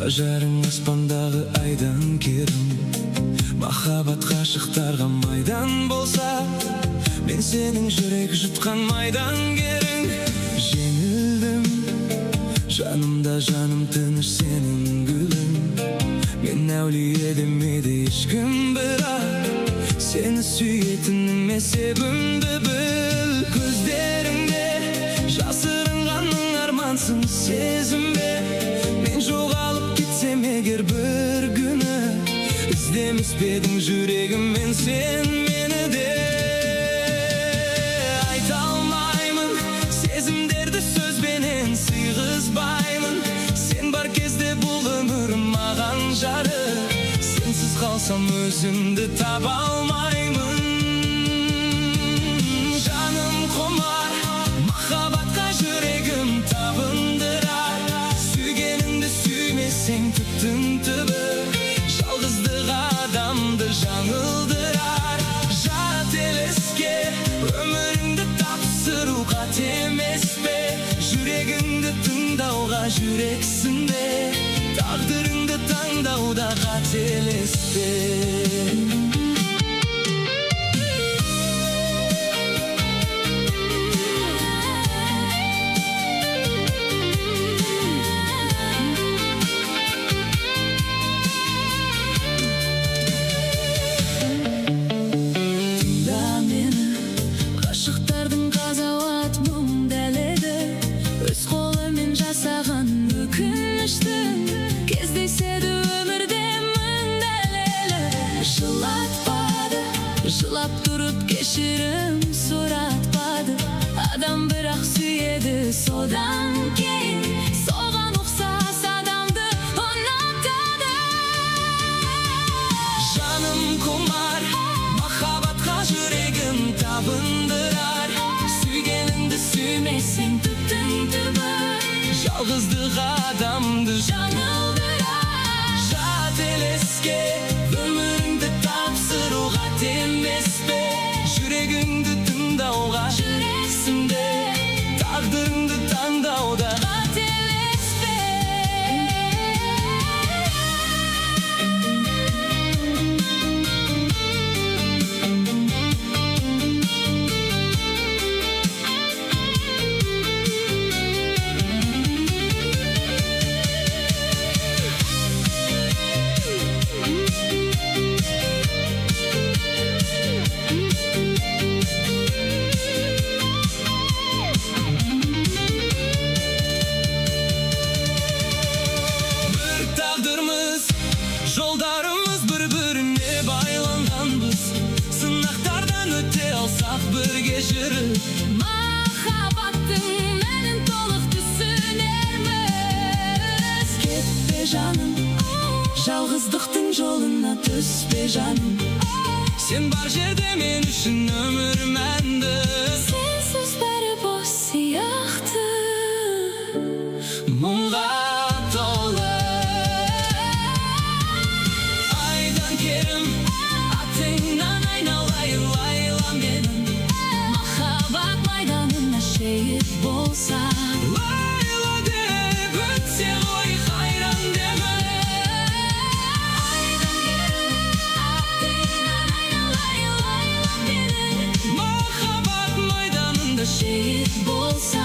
Ажарың аспандағы айдан керім, махаббат ғашықтарға майдан болса, мен сенің жүрек жұтқан майдангерің. Жеңілдім, жанымда жаным тыныш сенің гүлің. Мен әулие демеді ешкім, бірақ сені сүйетініме себімді біл. Көздеріңде жасырынғаның армансың сезімбе. Мен жоғалып кетсем егер бір күні, іздемес пе едің жүрегіммен сен мені де. Айта алмаймын сезімдерді сөзбенен сыйғызбаймын. Сен бар кезде бұл өмір маған жары, сенсіз қалсам өзімді таба алмаймын. Жаным құмар махаббатқа жүрегім табындырар. Сүйгеніңді сүймесең түптің түбі, жалғыздық адамды жаңылдырар. Жателеске өміріңді тапсыру қате емес пе? Жүрегіңді тыңдауға жүрексің бе? Тағдырыңды таңдауда қателеспе. Ғашықтардың қазауат мұң дәледі, өз қолымен жасаған өкініштің. Кездеседі өмірде мың дәлелі. Жылатпады, жылап тұрып кешірім сұратпады. Адам бірақ сүйеді содан кейін, соған ұқсас адамды ұнатады. Жаным құмар махаббатқа жүрегім табындырар. Сүйгеніңді сүймесең түптің түбі, жалғыздық адамды жаңылдырар. Жателеске өміріңді тапсыру қате емес пе? Жүрегіңді тыңдауға жүрексің бе? Тағдырыңды таңдауда қателеспе. Жолдарымыз бір-біріне байланғанбыз, сынақтардан өте алсақ бірге жүріп. Махаббаттың мәнін толық түсінерміз. Кетпе жаным, Жалғыздықтың жолына түспе жаным. сен бар жерде мен үшін өмір мәнді. Сенсіз бәрі бос сияқты, Мұңға толы айдан керім, атыңнан айналайын лайла менің. махаббат майданына шейіт болса, Лайла деп өтсе ғой қайран демі. айдан керім, аттыңнан айналайын лайла менің. Махаббат майданында Шейіт болса,